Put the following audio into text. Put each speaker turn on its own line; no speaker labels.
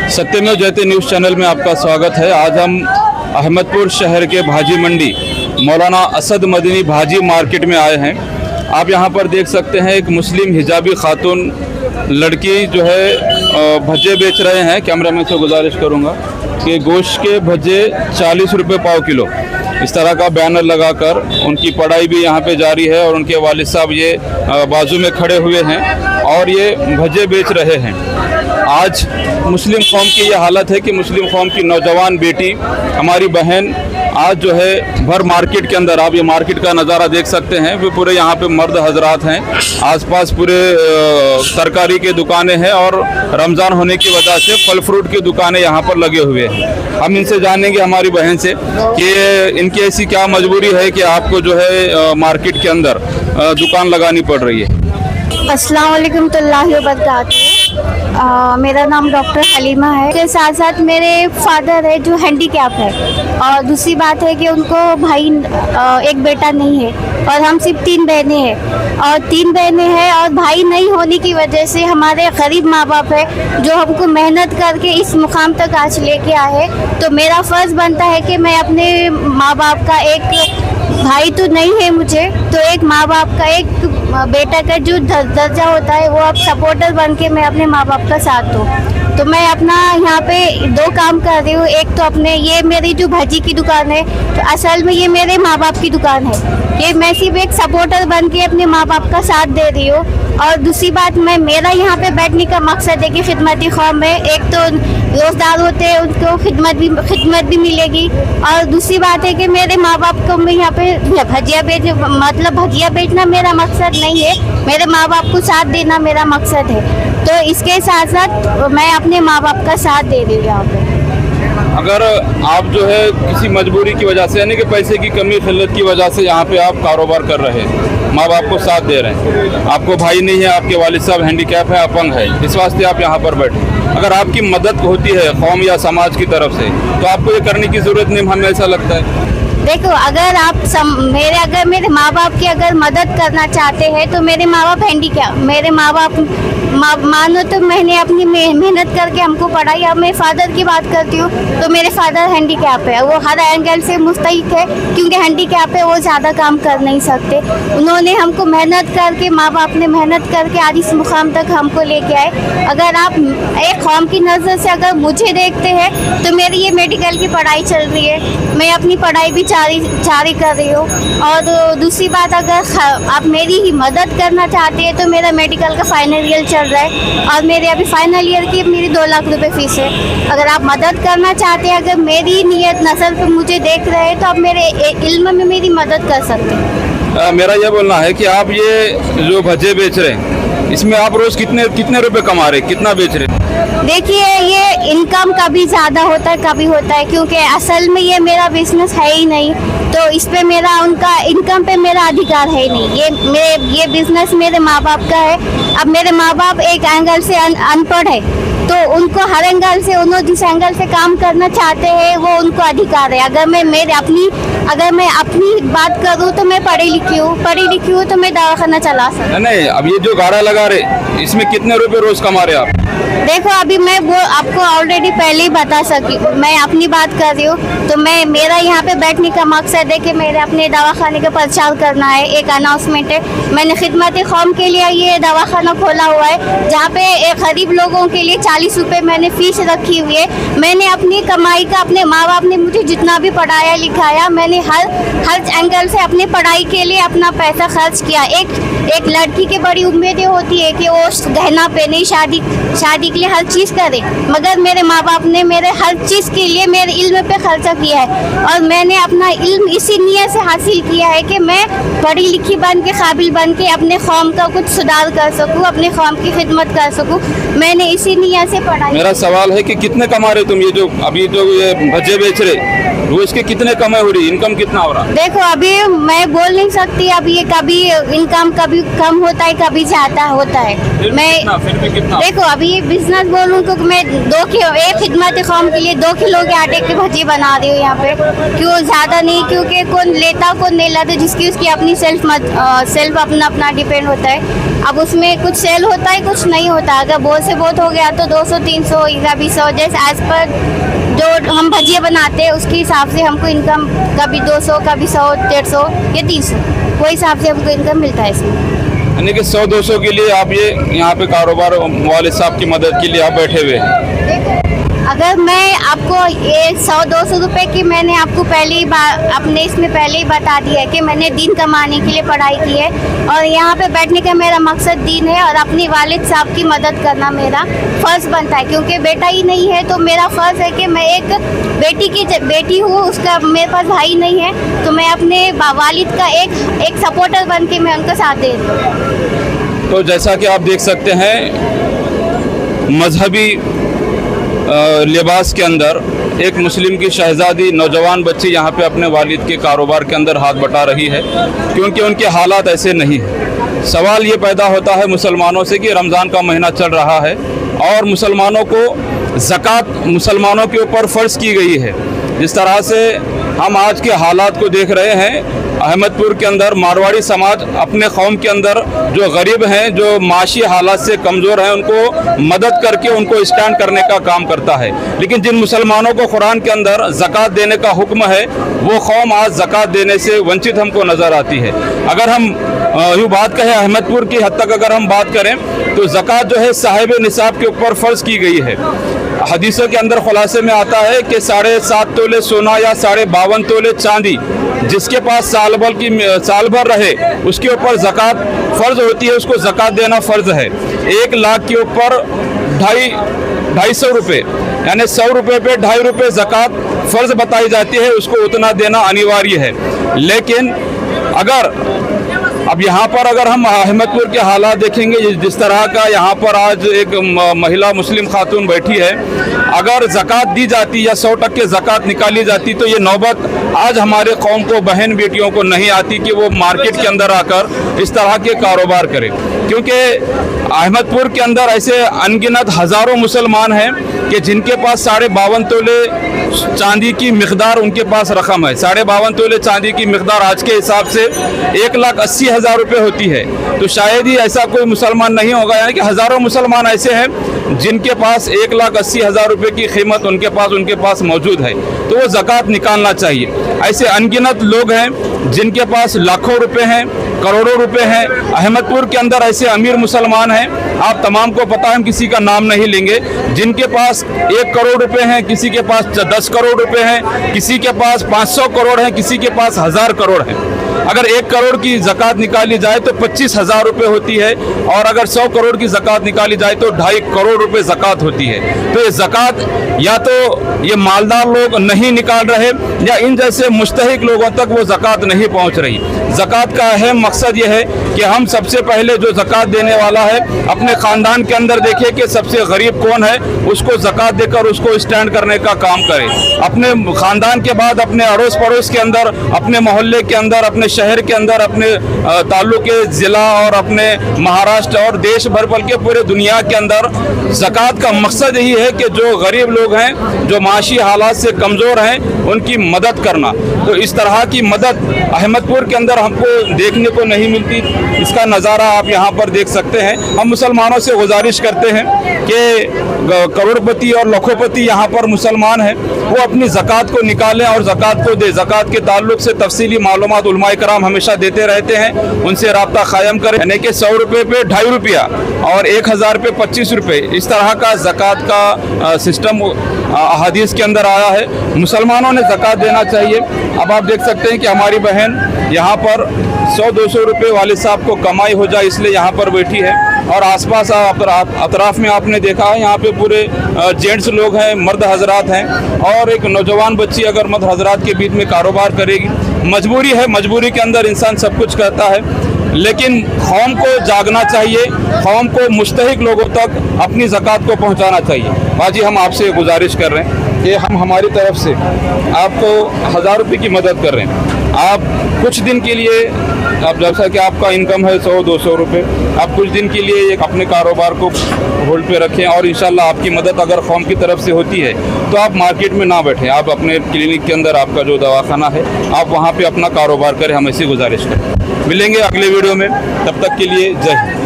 सत्यमेव जयते news channel में आपका स्वागत है। आज हम अहमदपुर शहर के भाजी मंडी मौलाना असद मदनी भाजी मार्केट में आए हैं। आप यहां पर देख सकते हैं एक मुस्लिम हिजाबी खातून लड़की जो है भज्जे बेच रहे हैं। कैमरामैन से गुजारिश करूंगा कि गोश्त के भज्जे 40 रुपये पाव किलो, इस तरह का बैनर लगाकर उनकी पढ़ाई भी यहाँ पे जारी है और उनके वालिद साहब ये बाजू में खड़े हुए हैं और ये भज्जे बेच रहे हैं। आज मुस्लिम कौम की ये हालत है कि मुस्लिम कौम की नौजवान बेटी हमारी बहन आज जो है भर मार्केट के अंदर, आप ये मार्केट का नज़ारा देख सकते हैं, वो पूरे यहाँ पे मर्द हजरात हैं, आसपास पूरे तरकारी के दुकानें हैं और रमज़ान होने की वजह से फल फ्रूट की दुकानें यहाँ पर लगे हुए हैं। हम इनसे जानेंगे हमारी बहन से कि इनकी ऐसी क्या मजबूरी है कि आपको जो है मार्केट के अंदर दुकान लगानी पड़ रही है।
अस्सलाम वालेकुम वरहमतुल्लाहि वबरकातुहू। मेरा नाम डॉक्टर हलीमा है। के साथ साथ मेरे फादर है जो हैंडीकैप है और दूसरी बात है कि उनको भाई एक बेटा नहीं है और हम सिर्फ 3 बहनें हैं और 3 बहनें हैं और भाई नहीं होने की वजह से हमारे गरीब माँ बाप है जो हमको मेहनत करके इस मुकाम तक आज लेके आए। तो मेरा फ़र्ज़ बनता है कि मैं अपने माँ बाप का, एक भाई तो नहीं है मुझे, तो एक माँ बाप का, एक बेटा का जो दर्जा होता है वो अब सपोर्टर बन के मैं अपने माँ बाप का साथ दूँ। तो मैं अपना यहाँ पे 2 काम कर रही हूँ। एक तो अपने ये मेरी जो भजी की दुकान है, तो असल में ये मेरे माँ बाप की दुकान है। ये मैं सिर्फ एक सपोर्टर बन के अपने माँ बाप का साथ दे रही हूँ। और दूसरी बात, मेरा यहाँ पे बैठने का मकसद है कि खिदमती कौम है, एक तो रोज़गार होते हैं उनको खिदमत भी मिलेगी और दूसरी बात है कि मेरे माँ बाप को मैं यहाँ पे भजिया बेचना मेरा मकसद नहीं है, मेरे माँ बाप को साथ देना मेरा मकसद है। तो इसके साथ साथ मैं अपने माँ बाप का साथ दे रही हूँ यहाँ पे।
अगर आप जो है किसी मजबूरी की वजह से, यानी कि पैसे की कमी खिल्लत की वजह से यहाँ पे आप कारोबार कर रहे हैं, माँ बाप को साथ दे रहे हैं, आपको भाई नहीं है, आपके वालिद साहब हैंडीकैप है, अपंग है, इस वास्ते आप यहाँ पर बैठे, अगर आपकी मदद होती है कौम या समाज की तरफ से तो आपको ये करने की ज़रूरत नहीं, हमें ऐसा लगता है।
देखो, अगर आप मेरे माँ बाप की अगर मदद करना चाहते हैं तो मेरे माँ बाप हैंडीकैप, मेरे माँ बाप मानो तो मैंने अपनी मेहनत करके हमको पढ़ाई। अब मैं फादर की बात करती हूँ तो मेरे फादर हैंडीकैप है, वो हर एंगल से मुस्तहिक है क्योंकि हैंडीकैप है, वो ज़्यादा काम कर नहीं सकते। उन्होंने हमको मेहनत करके, माँ बाप ने मेहनत करके आज इस मुकाम तक हमको लेके आए। अगर आप एक कौम की नज़र से अगर मुझे देखते हैं तो मेरी ये मेडिकल की पढ़ाई चल रही है, मैं अपनी पढ़ाई भी जारी कर रही हूँ। और दूसरी बात, अगर आप मेरी ही मदद करना चाहते हैं तो मेरा मेडिकल का फाइनल ईयर चल रहा है और मेरे अभी फाइनल ईयर की मेरी 2 लाख रुपए फीस है। अगर आप मदद करना चाहते हैं, अगर मेरी नियत नज़र पे मुझे देख रहे हैं तो आप मेरे इल्म में मेरी मदद कर सकते हैं।
मेरा ये बोलना है कि आप ये जो भज्जे बेच रहे हैं इसमें आप रोज़ कितने रुपए कमा रहे हैं, कितना बेच रहे हैं?
देखिए, ये इनकम कभी ज़्यादा होता है कभी होता है, क्योंकि असल में ये मेरा बिजनेस है ही नहीं, तो इस पे मेरा, उनका इनकम पे मेरा अधिकार है ही नहीं। ये बिजनेस मेरे माँ बाप का है। अब मेरे माँ बाप एक एंगल से अनपढ़ है तो उनको हर एंगल से, उन्होंने जिस एंगल से काम करना चाहते हैं वो उनको अधिकार है। अगर मैं अपनी बात करूँ तो मैं पढ़ी लिखी हूँ तो मैं दवाखाना चला सकती।
नहीं, अब ये जो गाड़ा लगा रहे इसमें कितने रुपए रोज़ कमा रहे आप?
देखो, अभी मैं वो आपको ऑलरेडी पहले ही बता सकी, मैं अपनी बात कर रही हूँ। तो मेरा यहाँ पे बैठने का मकसद है कि मेरे अपने दवाखाने का प्रचार करना है, एक अनाउंसमेंट है। मैंने खिदमत कौम के लिए ये दवाखाना खोला हुआ है जहाँ पे गरीब लोगों के लिए 40 रुपये मैंने फीस रखी हुई है। मैंने अपनी कमाई का, अपने माँ बाप ने मुझे जितना भी पढ़ाया लिखाया, मैंने हर एंगल से अपनी पढ़ाई के लिए अपना पैसा खर्च किया। एक लड़की की बड़ी उम्मीदें होती है कि वो गहना पहने, शादी के लिए हर चीज़ करे, मगर मेरे माँ बाप ने मेरे हर चीज़ के लिए मेरे इल्म पे खर्चा किया है और मैंने अपना इल्म इसी नीयत से हासिल किया है कि मैं पढ़ी लिखी बन के, काबिल बन के अपने कौम का कुछ सुधार कर सकूँ, अपने कौम की खिदमत कर सकूँ। मैंने इसी नीयत से पढ़ाई।
मेरा सवाल है कि कितने कमा रहे तुम, ये जो अभी जो ये भज्जे बेच रहे रोज़ के कितने कमाई हो रही, इनकम इनकम कितना हो रहा है?
देखो अभी मैं बोल नहीं सकती, अब ये कभी इनकम कभी कम होता है कभी ज्यादा होता है। मैं
फिर भी कितना?
देखो अभी ये बिजनेस बोलूँ तो मैं 2 किलो एक खिदमत कौम के लिए 2 किलो के आटे की भजी बना रही हूँ यहाँ पे। क्यों ज़्यादा नहीं, क्योंकि कौन लेता कौन नहीं लेता, जिसकी उसकी अपनी सेल्फ अपना डिपेंड होता है। अब उसमें कुछ सेल होता है कुछ नहीं होता। अगर बहुत से बहुत हो गया तो 200-300 कभी 100, जैसे एज पर जो हम भजिया बनाते हैं उसके हिसाब से हमको इनकम कभी 200 कभी 100-150 या 300, वो हिसाब से हमको इनकम मिलता है इसमें।
यानी कि 100-200 के लिए आप ये यहाँ पे कारोबार वाले साहब की मदद के लिए आप बैठे हुए हैं।
अगर मैं आपको ये 100-200 रुपए की मैंने आपको पहले ही अपने इसमें पहले ही बता दिया है कि मैंने दीन कमाने के लिए पढ़ाई की है और यहाँ पे बैठने का मेरा मकसद दीन है और अपनी वालिद साहब की मदद करना मेरा फ़र्ज़ बनता है। क्योंकि बेटा ही नहीं है तो मेरा फ़र्ज़ है कि मैं एक बेटी हूँ, उसका मेरे पास भाई नहीं है, तो मैं अपने वालिद का एक सपोर्टर बन के मैं उनका साथ दे दूँ।
तो जैसा कि आप देख सकते हैं मजहबी लिबास के अंदर एक मुस्लिम की शहजादी नौजवान बच्ची यहाँ पे अपने वालिद के कारोबार के अंदर हाथ बटा रही है, क्योंकि उनके हालात ऐसे नहीं हैं। सवाल ये पैदा होता है मुसलमानों से कि रमज़ान का महीना चल रहा है और मुसलमानों को ज़कात मुसलमानों के ऊपर फ़र्ज़ की गई है। जिस तरह से हम आज के हालात को देख रहे हैं, अहमदपुर के अंदर मारवाड़ी समाज अपने कौम के अंदर जो गरीब हैं, जो माशी हालात से कमज़ोर हैं, उनको मदद करके उनको स्टैंड करने का काम करता है। लेकिन जिन मुसलमानों को कुरान के अंदर ज़कात देने का हुक्म है, वो कौम आज ज़कात देने से वंचित हमको नज़र आती है। अगर हम यूँ बात कहें अहमदपुर की हद तक अगर हम बात करें तो ज़कात जो है साहिब निसाब के ऊपर फ़र्ज़ की गई है। हदीसों के अंदर खुलासे में आता है कि 7.5 तोले सोना या 52 तोले चांदी जिसके पास साल भर रहे उसके ऊपर ज़कात फ़र्ज़ होती है, उसको ज़कात देना फ़र्ज़ है। 1 लाख के ऊपर 250 रुपये यानी 100 रुपये पे 2.5 रुपये ज़कात फ़र्ज़ बताई जाती है, उसको उतना देना अनिवार्य है। लेकिन अगर अब यहाँ पर अगर हम अहमदपुर के हालात देखेंगे, जिस तरह का यहाँ पर आज एक महिला मुस्लिम खातून बैठी है, अगर ज़कात दी जाती या 100% ज़कात निकाली जाती तो ये नौबत आज हमारे कौम को, बहन बेटियों को नहीं आती कि वो मार्केट के अंदर आकर इस तरह के कारोबार करें। क्योंकि अहमदपुर के अंदर ऐसे अनगिनत हज़ारों मुसलमान हैं कि जिनके पास 52.5 तोले चांदी की मिक़दार उनके पास रकम है। 52.5 तोले चांदी की मिक़दार आज के हिसाब से 1,80,000 रुपये होती है। तो शायद ही ऐसा कोई मुसलमान नहीं होगा, यानी कि हज़ारों मुसलमान ऐसे हैं जिनके पास 1,80,000 रुपये की कीमत उनके पास मौजूद है, तो वो ज़कात निकालना चाहिए। ऐसे अनगिनत लोग हैं जिनके पास लाखों रुपए हैं, करोड़ों रुपए हैं। अहमदपुर के अंदर ऐसे अमीर मुसलमान हैं, आप तमाम को पता है, हम किसी का नाम नहीं लेंगे, जिनके पास 1 करोड़ रुपए हैं, किसी के पास 10 करोड़ रुपए हैं, किसी के पास 500 करोड़ हैं, किसी के पास 1000 करोड़ हैं। अगर 1 करोड़ की ज़कात निकाली जाए तो 25,000 रुपये होती है, और अगर 100 करोड़ की ज़कात निकाली जाए तो 2.5 करोड़ रुपए ज़कात होती है। तो ये ज़कात या तो ये मालदार लोग नहीं निकाल रहे या इन जैसे मुस्तहिक लोगों तक वो ज़कात नहीं पहुंच रही। ज़कात का अहम मकसद ये है कि हम सबसे पहले जो ज़कात देने वाला है अपने ख़ानदान के अंदर देखें कि सबसे गरीब कौन है, उसको ज़कात देकर उसको स्टैंड करने का काम करें। अपने ख़ानदान के बाद अपने अड़ोस पड़ोस के अंदर, अपने मोहल्ले के अंदर, अपने शहर के अंदर, अपने ताल्लुके ज़िला और अपने महाराष्ट्र और देश भर बल्कि पूरे दुनिया के अंदर ज़कात का मकसद यही है कि जो गरीब लोग हैं, जो माशी हालात से कमज़ोर हैं, उनकी मदद करना। तो इस तरह की मदद अहमदपुर के अंदर हमको देखने को नहीं मिलती। इसका नज़ारा आप यहाँ पर देख सकते हैं। हम मुसलमानों से गुजारिश करते हैं कि करोड़पति और लाखोपति यहाँ पर मुसलमान हैं, वो अपनी ज़कात को निकालें और ज़कात को दे। ज़कात के ताल्लुक से तफसीली मालूमात उलमा इकराम हमेशा देते रहते हैं, उनसे रब्ता कायम करें। यानी कि 100 रुपये पे 2.5 रुपया और 1000 पे 25 रुपये, इस तरह का ज़कात का सिस्टम अहादीस के अंदर आया है। मुसलमानों ने ज़कात देना चाहिए। अब आप देख सकते हैं कि हमारी बहन यहाँ पर 100-200 रुपये वालिद साहब को कमाई हो जाए इसलिए यहाँ पर बैठी है, और आसपास अतराफ़ में आपने देखा है यहाँ पे पूरे जेंट्स लोग हैं, मर्द हजरात हैं, और एक नौजवान बच्ची अगर मर्द हजरात के बीच में कारोबार करेगी, मजबूरी है, मजबूरी के अंदर इंसान सब कुछ करता है। लेकिन कौम को जागना चाहिए, कौम को मुस्तहिक लोगों तक अपनी ज़कात को पहुँचाना चाहिए। बाजी हम आपसे गुजारिश कर रहे हैं। कि हम हमारी तरफ से आपको 1000 रुपये की मदद कर रहे हैं। आप कुछ दिन के लिए, आप जैसा कि आपका इनकम है 100-200 रुपये, आप कुछ दिन के लिए एक अपने कारोबार को होल्ड पे रखें और इंशाल्लाह आपकी मदद अगर कौम की तरफ से होती है तो आप मार्केट में ना बैठें, आप अपने क्लिनिक के अंदर आपका जो दवाखाना है आप वहाँ पे अपना कारोबार करें। हम ऐसी गुजारिश करें। मिलेंगे अगले वीडियो में, तब तक के लिए जय हिंद।